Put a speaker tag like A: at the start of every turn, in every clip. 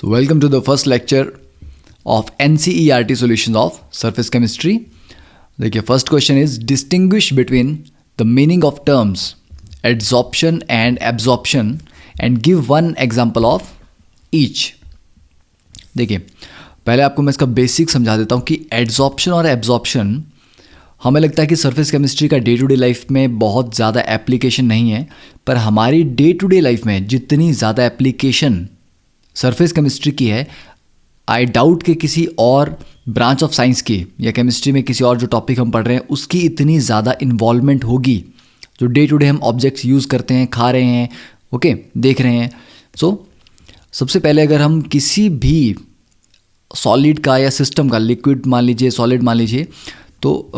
A: So welcome to the first lecture of NCERT solutions of surface chemistry. देखिए first question is distinguish between the meaning of terms adsorption and absorption and give one example of each. देखिए पहले आपको मैं इसका basic समझा देता हूँ कि एड्सॉर्प्शन और एब्जॉर्प्शन हमें लगता है कि सरफेस केमिस्ट्री का डे टू डे लाइफ में बहुत ज़्यादा एप्लीकेशन नहीं है, पर हमारी डे टू डे लाइफ में जितनी ज़्यादा एप्लीकेशन सरफेस केमिस्ट्री की है, आई डाउट कि किसी और ब्रांच ऑफ साइंस की या केमिस्ट्री में किसी और जो टॉपिक हम पढ़ रहे हैं उसकी इतनी ज़्यादा इन्वॉल्वमेंट होगी जो डे टू डे हम ऑब्जेक्ट्स यूज़ करते हैं, खा रहे हैं, ओके, देख रहे हैं. सो सबसे पहले अगर हम किसी भी सॉलिड का या सिस्टम का, लिक्विड मान लीजिए, सॉलिड मान लीजिए, तो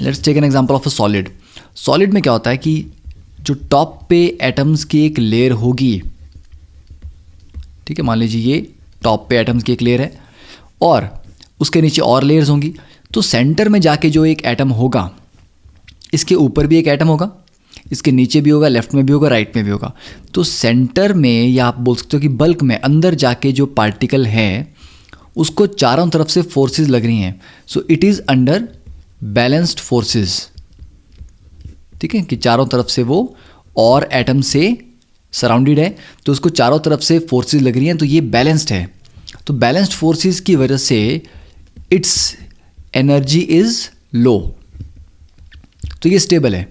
A: let's take an example of a solid. Solid में क्या होता है कि जो टॉप पे एटम्स की एक लेयर होगी, ठीक है, मान लीजिए ये टॉप पे एटम्स की एक लेयर है और उसके नीचे और लेयर्स होंगी. तो सेंटर में जाके जो एक एटम होगा, इसके ऊपर भी एक एटम होगा, इसके नीचे भी होगा, लेफ्ट में भी होगा, राइट में भी होगा. तो सेंटर में, या आप बोल सकते हो कि बल्क में, अंदर जाके जो पार्टिकल है उसको चारों तरफ से फोर्सेस लग रही हैं. So it is under balanced forces. ठीक है, कि चारों तरफ से वो और एटम से सराउंडेड है, तो उसको चारों तरफ से फोर्सेस लग रही हैं, तो ये बैलेंस्ड है. तो बैलेंस्ड फोर्सेस की वजह से इट्स एनर्जी इज लो, तो ये स्टेबल है.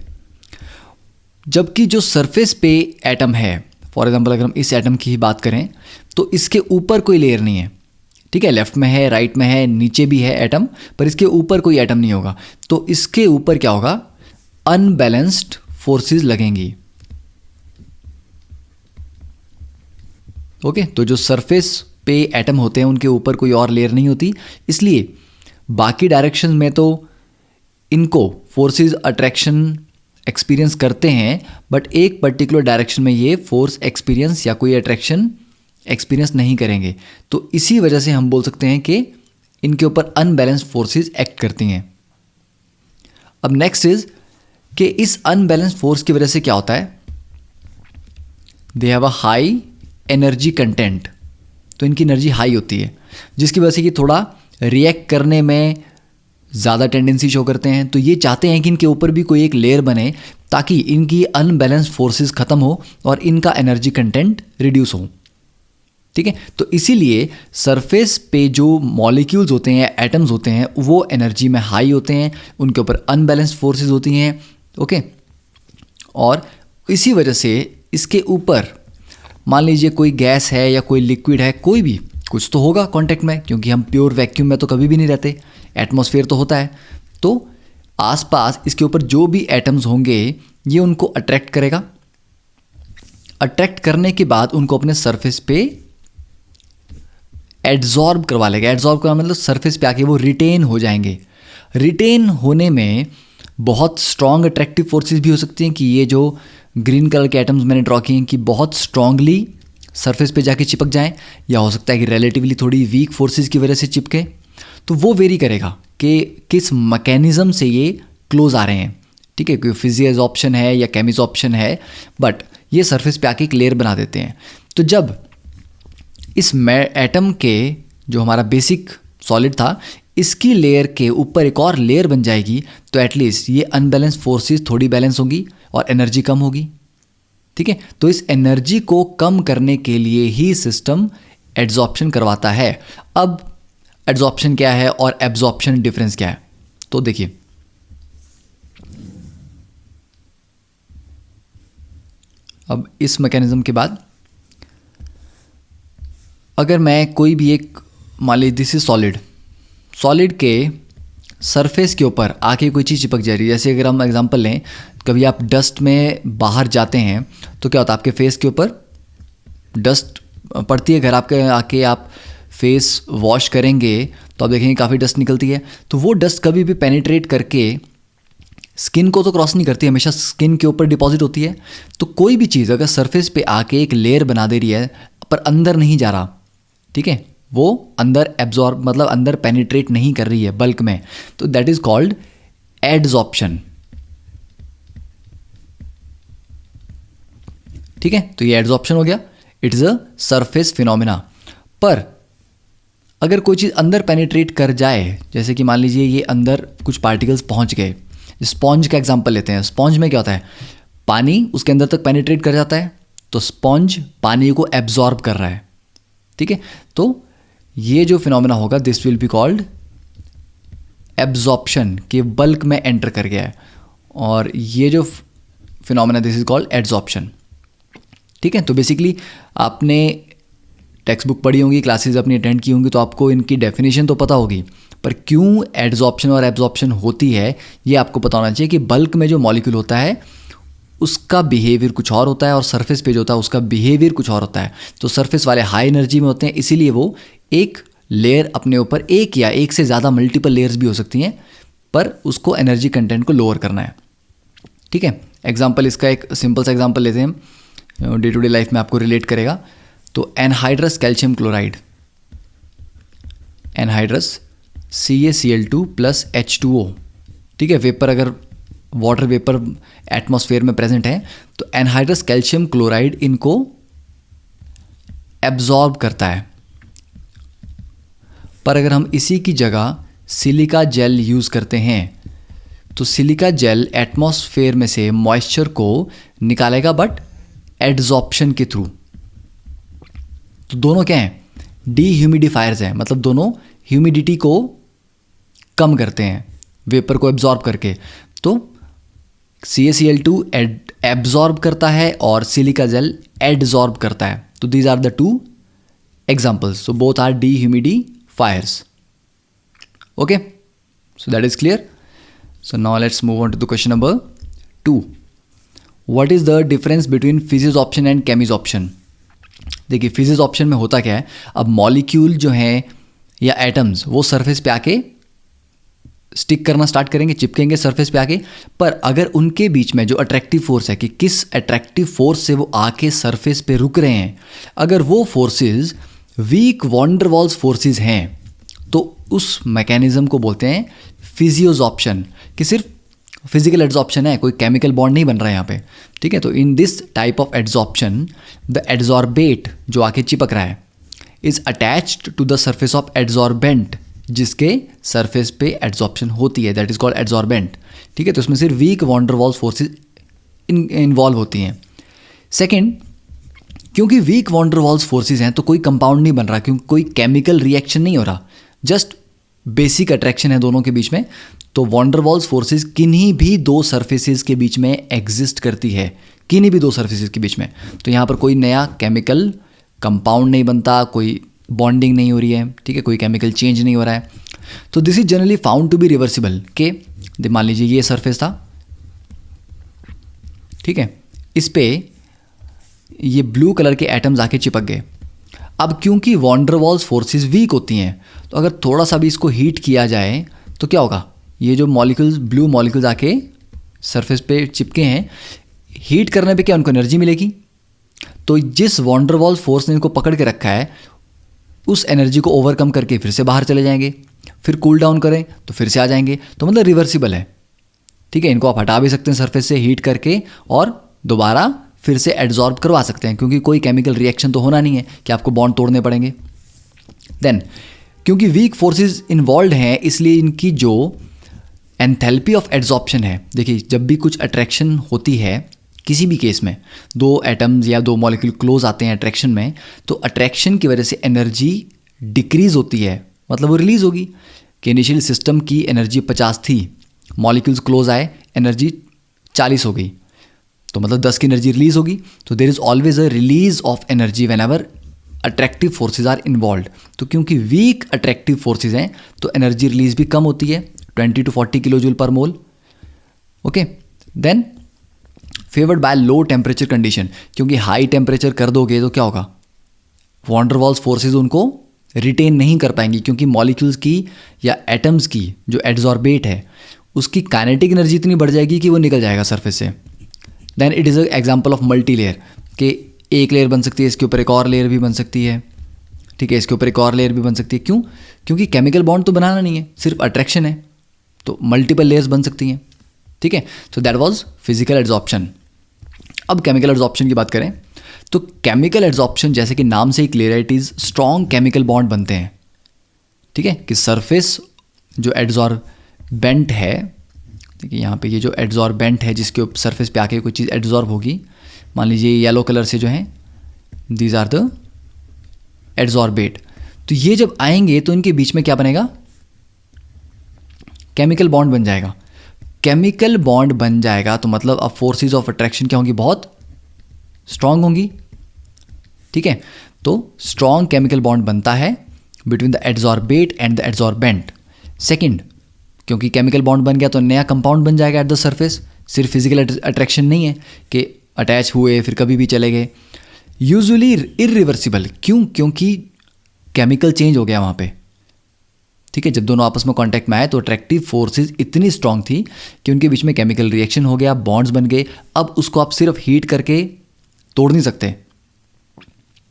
A: जबकि जो सरफेस पे एटम है, फॉर एग्जांपल अगर हम इस एटम की ही बात करें, तो इसके ऊपर कोई लेयर नहीं है. ठीक है, लेफ्ट में है, राइट में है, नीचे भी है एटम, पर इसके ऊपर कोई एटम नहीं होगा. तो इसके ऊपर क्या होगा, अनबैलेंस्ड फोर्सेस लगेंगी. ओके, तो जो सरफेस पे एटम होते हैं उनके ऊपर कोई और लेयर नहीं होती, इसलिए बाकी डायरेक्शन में तो इनको फोर्सेस अट्रैक्शन एक्सपीरियंस करते हैं, बट एक पर्टिकुलर डायरेक्शन में ये फोर्स एक्सपीरियंस या कोई अट्रैक्शन एक्सपीरियंस नहीं करेंगे. तो इसी वजह से हम बोल सकते हैं कि इनके ऊपर अनबैलेंस्ड फोर्सेस एक्ट करती हैं. अब नेक्स्ट इज कि इस अनबैलेंस्ड फोर्स की वजह से क्या होता है, they have a high energy content. तो इनकी एनर्जी हाई होती है, जिसकी वजह से कि थोड़ा रिएक्ट करने में ज़्यादा टेंडेंसी शो करते हैं. तो ये चाहते हैं कि इनके ऊपर भी कोई एक लेयर बने ताकि इनकी अनबैलेंस्ड फोर्सेस ख़त्म हो और इनका एनर्जी कंटेंट रिड्यूस हो. ठीक है, तो इसीलिए सरफेस पे जो मॉलिक्यूल्स होते हैं, एटम्स होते हैं, वो एनर्जी में हाई होते हैं, उनके ऊपर अनबैलेंस्ड फोर्सेस होती हैं. ओके, और इसी वजह से इसके ऊपर मान लीजिए कोई गैस है या कोई लिक्विड है, कोई भी कुछ तो होगा कांटेक्ट में, क्योंकि हम प्योर वैक्यूम में तो कभी भी नहीं रहते, एटमॉस्फेयर तो होता है. तो आसपास इसके ऊपर जो भी एटम्स होंगे ये उनको अट्रैक्ट करेगा. अट्रैक्ट करने के बाद उनको अपने सरफेस पे एड्जॉर्ब करवा लेगा. एड्जॉर्ब करना मतलब सरफेस पे आके वो रिटेन हो जाएंगे. रिटेन होने में बहुत स्ट्रॉन्ग अट्रैक्टिव फोर्सेस भी हो सकती हैं कि ये जो ग्रीन कलर के एटम्स मैंने ड्रॉ किए हैं कि बहुत स्ट्रांगली सरफेस पे जाके चिपक जाएं, या हो सकता है कि रिलेटिवली थोड़ी वीक फोर्सेस की वजह से चिपके. तो वो वेरी करेगा कि किस मैकेनिज्म से ये क्लोज आ रहे हैं. ठीक है, कोई फिजिक्स ऑप्शन है या केमिस ऑप्शन है, बट ये सरफेस पे आके एक लेयर बना देते हैं. तो जब इस एटम के जो हमारा बेसिक सॉलिड था, इसकी लेयर के ऊपर एक और लेयर बन जाएगी, तो एटलीस्ट ये अनबैलेंस फोर्सेस थोड़ी बैलेंस होगी और एनर्जी कम होगी. ठीक है, तो इस एनर्जी को कम करने के लिए ही सिस्टम एड्सॉर्प्शन करवाता है. अब एड्सॉर्प्शन क्या है और एब्जॉर्प्शन डिफरेंस क्या है, तो देखिए अब इस मैकेनिज्म के बाद अगर मैं कोई भी एक, मान लीजिए दिस इज सॉलिड के सरफेस के ऊपर आके कोई चीज़ चिपक जा रही है. जैसे अगर हम एग्जांपल लें, कभी आप डस्ट में बाहर जाते हैं तो क्या होता है, आपके फेस के ऊपर डस्ट पड़ती है. घर आपके आके आप फेस वॉश करेंगे तो आप देखेंगे काफ़ी डस्ट निकलती है. तो वो डस्ट कभी भी पेनिट्रेट करके स्किन को तो क्रॉस नहीं करती, हमेशा स्किन के ऊपर डिपॉजिट होती है. तो कोई भी चीज़ अगर सरफेस पे आके एक लेयर बना दे रही है पर अंदर नहीं जा रहा, ठीक है, वो अंदर एब्जॉर्ब मतलब अंदर पेनिट्रेट नहीं कर रही है बल्क में, तो दैट इज कॉल्ड एड्सॉर्प्शन. ठीक है, तो ये एड्सॉर्प्शन हो गया. It is a surface phenomena. पर अगर कोई चीज़ अंदर पेनिट्रेट कर जाए, जैसे कि मान लीजिए ये अंदर कुछ पार्टिकल्स पहुंच गए, स्पॉन्ज का एग्जांपल लेते हैं। स्पॉन्ज में क्या होता है, पानी उसके अंदर तक पेनिट्रेट कर जाता है, तो स्पॉन्ज पानी को एब्जॉर्ब कर रहा है, ठीक है। तो ये जो फिनोमेना होगा this will be called absorption, के बल्क में एंटर कर गया है, और ये जो phenomena this is called adsorption, ठीक है। तो बेसिकली आपने टेक्स्ट बुक पढ़ी होंगी, क्लासेस अपनी अटेंड की होंगी, तो आपको इनकी डेफिनेशन तो पता होगी, पर क्यों एड्सॉर्प्शन और एब्जॉर्प्शन होती है ये आपको पता होना चाहिए कि बल्क में जो मॉलिक्यूल होता है उसका बिहेवियर कुछ और होता है और सरफेस पे जो होता है उसका बिहेवियर कुछ और होता है। तो सरफेस वाले हाई एनर्जी में होते हैं, इसीलिए वो एक लेयर अपने ऊपर, एक या एक से ज़्यादा मल्टीपल लेयर्स भी हो सकती हैं, पर उसको एनर्जी कंटेंट को लोअर करना है, ठीक है। एग्जाम्पल इसका एक सिंपल सा एग्जाम्पल लेते हैं, डे टू डे लाइफ में आपको रिलेट करेगा। तो anhydrous calcium chloride, anhydrous CaCl2 + H2O, ठीक है। वेपर, अगर वाटर वेपर एटमॉस्फेयर में प्रेजेंट है तो एनहाइड्रस कैल्शियम क्लोराइड इनको एब्जॉर्ब करता है। पर अगर हम इसी की जगह सिलिका जेल यूज़ करते हैं तो सिलिका जेल एटमॉस्फेयर में से मॉइस्चर को निकालेगा, बट एड्सॉर्प्शन के थ्रू। तो दोनों क्या हैं, डीह्यूमिडिफायर्स हैं, मतलब दोनों ह्यूमिडिटी को कम करते हैं वेपर को एब्जॉर्ब करके। तो CaCl2 एब्जॉर्ब करता है और सिलिका जेल एडजॉर्ब करता है। तो these are the two examples, so both are dehumidifiers. Okay, so that is clear. So now let's move on to the question number 2। What is the difference between physisorption and chemisorption. देखिए physisorption में होता क्या है, अब molecule जो हैं या atoms वो सरफेस पे आके स्टिक करना स्टार्ट करेंगे, चिपकेंगे सरफेस पे आके, पर अगर उनके बीच में जो अट्रैक्टिव फोर्स है कि किस अट्रैक्टिव फोर्स से वो आके सरफेस पे रुक रहे हैं, अगर वो फोर्सेस वीक वॉन्डरवॉल्स फोर्सेस हैं तो उस मैकेनिज्म को बोलते हैं फिजियोसॉर्प्शन, कि सिर्फ फिजिकल एड्सॉर्प्शन है, कोई केमिकल बॉन्ड नहीं बन रहा है यहाँ पे, ठीक है। तो in this type of adsorption the adsorbate जो आके चिपक रहा है is attached to the surface of adsorbent, जिसके सरफेस पे एड्सॉर्प्शन होती है, दैट इज कॉल्ड एड्सॉर्बेंट, ठीक है। तो उसमें सिर्फ वीक वॉन्डरवॉल्स फोर्सेस इन्वॉल्व होती हैं। सेकेंड, क्योंकि वीक वॉन्डरवॉल्स फोर्सेस हैं तो कोई कंपाउंड नहीं बन रहा, क्योंकि कोई केमिकल रिएक्शन नहीं हो रहा, जस्ट बेसिक अट्रैक्शन है दोनों के बीच में। तो वॉन्डरवॉल्स फोर्सेस किन्हीं भी दो सरफेसेस के बीच में एग्जिस्ट करती है, किन्हीं भी दो सरफेसेस के बीच में। तो यहाँ पर कोई नया केमिकल कंपाउंड नहीं बनता, कोई बॉन्डिंग नहीं हो रही है, ठीक है, कोई केमिकल चेंज नहीं हो रहा है। तो this is generally found to be reversible, के मान लीजिए ये सरफेस था, ठीक है, इस पे ये ब्लू कलर के एटम्स आके चिपक गए। अब क्योंकि वॉन्डरवॉल्स फोर्सेस वीक होती हैं, तो अगर थोड़ा सा भी इसको हीट किया जाए तो क्या होगा, ये जो मॉलिक्यूल्स ब्लू मॉलिक्यूल्स आके सरफेस पे चिपके हैं, हीट करने पे क्या उनको एनर्जी मिलेगी। तो जिस वॉन्डरवॉल्स फोर्स ने इनको पकड़ के रखा है उस एनर्जी को ओवरकम करके फिर से बाहर चले जाएंगे, फिर कूल डाउन करें तो फिर से आ जाएंगे। तो मतलब रिवर्सिबल है, ठीक है। इनको आप हटा भी सकते हैं सरफेस से हीट करके और दोबारा फिर से एड्सॉर्ब करवा सकते हैं, क्योंकि कोई केमिकल रिएक्शन तो होना नहीं है कि आपको बॉन्ड तोड़ने पड़ेंगे। देन क्योंकि वीक फोर्सेस इन्वॉल्व हैं, इसलिए इनकी जो एंथैल्पी ऑफ एड्सॉर्प्शन है, देखिए जब भी कुछ अट्रैक्शन होती है किसी भी केस में, दो एटम्स या दो मॉलिक्यूल क्लोज आते हैं अट्रैक्शन में, तो अट्रैक्शन की वजह से एनर्जी डिक्रीज होती है, मतलब वो रिलीज होगी। कि इनिशियल सिस्टम की एनर्जी 50 थी, मॉलिक्यूल्स क्लोज आए, एनर्जी 40 हो गई, तो मतलब 10 की एनर्जी रिलीज होगी। तो there is always a release of energy whenever attractive forces are involve. तो क्योंकि वीक अट्रैक्टिव फोर्सेज हैं तो एनर्जी रिलीज भी कम होती है, 20 to 40 kilo joule per mole. Okay, then favoured by low temperature condition, क्योंकि हाई टेम्परेचर कर दोगे तो क्या होगा, वॉन्डरवॉल्स फोर्सेज उनको रिटेन नहीं कर पाएंगी, क्योंकि मॉलिक्यूल्स की या एटम्स की जो एड्सॉर्बेट है उसकी काइनेटिक एनर्जी इतनी बढ़ जाएगी कि वो निकल जाएगा सरफेस से। Then it is a example of multilayer, कि एक लेयर बन सकती है, इसके ऊपर एक और लेयर भी बन सकती है, ठीक है, इसके ऊपर एक और लेयर भी बन सकती है। क्यों? क्योंकि केमिकल बॉन्ड तो बनाना नहीं है, सिर्फ अट्रैक्शन है, तो मल्टीपल लेयर्स बन सकती हैं, ठीक है। So that was physical adsorption. अब केमिकल एड्सॉर्प्शन की बात करें तो केमिकल एड्जॉर्प्शन जैसे कि नाम से ही क्लियर है, it is strong chemical bond बनते हैं, ठीक है, कि सरफेस जो एड्जॉर्बेंट है, देखिए यहाँ पे ये जो एड्जॉर्बेंट है जिसके सरफेस पे आके कोई चीज़ एड्जॉर्ब होगी, मान लीजिए येलो कलर से जो है दीज आर द एड्जॉर्बेट, तो ये जब आएंगे तो इनके बीच में क्या बनेगा, केमिकल बॉन्ड बन जाएगा। केमिकल बॉन्ड बन जाएगा तो मतलब अब फोर्सेस ऑफ अट्रैक्शन क्या होंगी, बहुत स्ट्रांग होंगी, ठीक है। तो स्ट्रांग केमिकल बॉन्ड बनता है between the adsorbate and the adsorbent. Second, क्योंकि केमिकल बॉन्ड बन गया तो नया कंपाउंड बन जाएगा एट द सरफेस, सिर्फ फिजिकल अट्रैक्शन नहीं है कि अटैच हुए फिर कभी भी चले गए, यूजुअली इरिवर्सिबल। क्यों? क्योंकि केमिकल चेंज हो गया वहाँ पे, ठीक है। जब दोनों आपस में कांटेक्ट में आए तो अट्रैक्टिव फोर्सेस इतनी स्ट्रांग थी कि उनके बीच में केमिकल रिएक्शन हो गया, बॉन्ड्स बन गए। अब उसको आप सिर्फ हीट करके तोड़ नहीं सकते,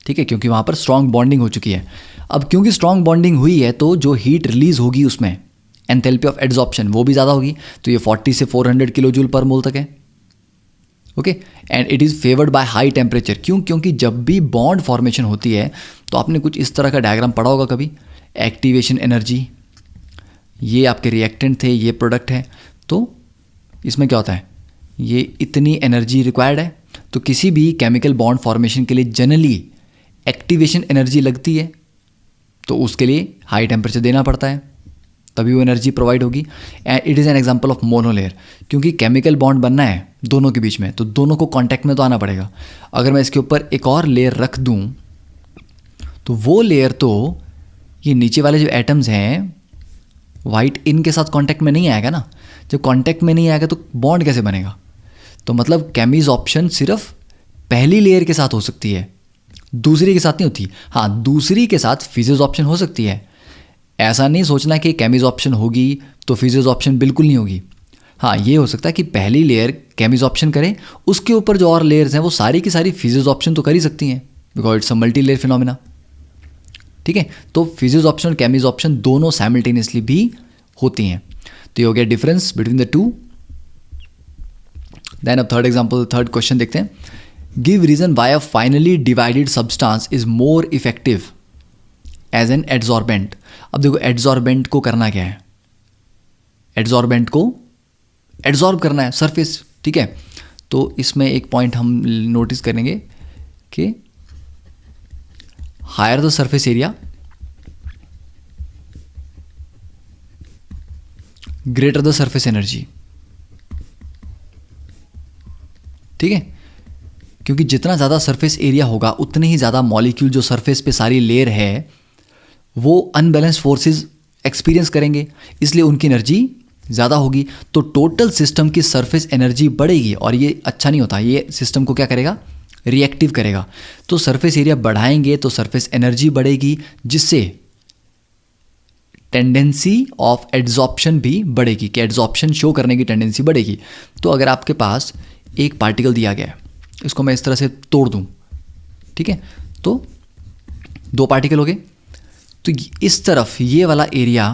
A: ठीक है, क्योंकि वहाँ पर स्ट्रांग बॉन्डिंग हो चुकी है। अब क्योंकि स्ट्रांग बॉन्डिंग हुई है तो जो हीट रिलीज होगी उसमें एंथैल्पी ऑफ एड्जॉर्प्शन वो भी ज़्यादा होगी, तो ये 40 से 400 किलो जूल पर मोल तक है, okay. And it is favoured by high temperature. क्यों? क्योंकि जब भी बॉन्ड फॉर्मेशन होती है तो आपने कुछ इस तरह का डायग्राम पढ़ा होगा कभी, एक्टिवेशन एनर्जी, ये आपके रिएक्टेंट थे, ये प्रोडक्ट है, तो इसमें क्या होता है, ये इतनी एनर्जी रिक्वायर्ड है। तो किसी भी केमिकल बॉन्ड फॉर्मेशन के लिए जनरली एक्टिवेशन एनर्जी लगती है, तो उसके लिए हाई टेम्परेचर देना पड़ता है, तभी वो एनर्जी प्रोवाइड होगी। And it is an example of monolayer, क्योंकि केमिकल बॉन्ड बनना है दोनों के बीच में तो दोनों को कांटेक्ट में तो आना पड़ेगा। अगर मैं इसके ऊपर एक और लेयर रख दूं तो वो लेयर तो ये नीचे वाले जो एटम्स हैं वाइट, इनके साथ कांटेक्ट में नहीं आएगा ना। जब कांटेक्ट में नहीं आएगा तो बॉन्ड कैसे बनेगा? तो मतलब केमिजॉर्प्शन सिर्फ पहली लेयर के साथ हो सकती है, दूसरी के साथ नहीं होती। हाँ, दूसरी के साथ फिजिजॉर्प्शन हो सकती है। ऐसा नहीं सोचना कि केमिजॉर्प्शन होगी तो फिजिजॉर्प्शन बिल्कुल नहीं होगी। हाँ, ये हो सकता है कि पहली लेयर केमिजॉर्प्शन करे, उसके ऊपर जो और लेयर्स हैं वो सारी की सारी फिजिजॉर्प्शन तो कर ही सकती हैं, because it's a multi layer phenomena, ठीक है। तो फिजिजॉर्प्शन और केमिजॉर्प्शन दोनों साइमल्टेनियसली भी होती हैं। तो ये हो गया difference between the two. Then अब थर्ड एग्जाम्पल, थर्ड क्वेश्चन देखते हैं। Give reason why a finely divided substance is more effective as an adsorbent. अब देखो एड्जॉर्बेंट को करना क्या है, एड्जॉर्बेंट को एड्जॉर्ब करना है सरफेस, ठीक है। तो इसमें एक पॉइंट हम नोटिस करेंगे कि higher the surface area greater the surface energy, ठीक है। क्योंकि जितना ज़्यादा सरफेस एरिया होगा उतने ही ज़्यादा मॉलिक्यूल जो सरफेस पे सारी लेयर है वो अनबैलेंस फोर्सेस एक्सपीरियंस करेंगे, इसलिए उनकी एनर्जी ज़्यादा होगी। तो टोटल सिस्टम की सरफेस एनर्जी बढ़ेगी और ये अच्छा नहीं होता, ये सिस्टम को क्या करेगा, रिएक्टिव करेगा। तो सरफेस एरिया बढ़ाएंगे तो सरफेस एनर्जी बढ़ेगी, जिससे टेंडेंसी ऑफ एड्जॉर्प्शन भी बढ़ेगी, कि एड्जॉर्प्शन शो करने की टेंडेंसी बढ़ेगी। तो अगर आपके पास एक पार्टिकल दिया गया है, इसको मैं इस तरह से तोड़ दूं, ठीक है, तो दो पार्टिकल हो गए। तो इस तरफ ये वाला एरिया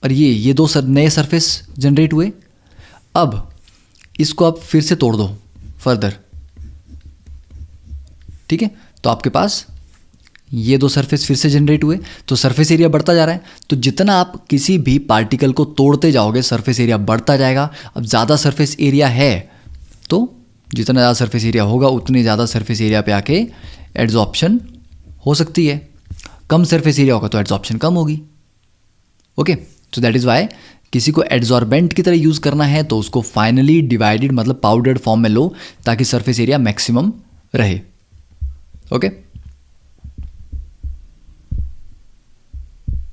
A: और ये दो नए सरफेस जनरेट हुए। अब इसको आप फिर से तोड़ दो फर्दर, ठीक है, तो आपके पास ये दो सरफेस फिर से जनरेट हुए, तो सरफेस एरिया बढ़ता जा रहा है। तो जितना आप किसी भी पार्टिकल को तोड़ते जाओगे सरफेस एरिया बढ़ता जाएगा। अब ज़्यादा सरफेस एरिया है तो जितना ज़्यादा सरफेस एरिया होगा उतनी ज़्यादा सरफेस एरिया पे आके एड्जॉर्प्शन हो सकती है। कम सरफेस एरिया होगा तो एड्जॉर्प्शन कम होगी, okay. So that is why किसी को एड्जॉर्बेंट की तरह यूज़ करना है तो उसको फाइनली डिवाइडेड मतलब पाउडर्ड फॉर्म में लो, ताकि सरफेस एरिया मैक्सिमम रहे, ओके।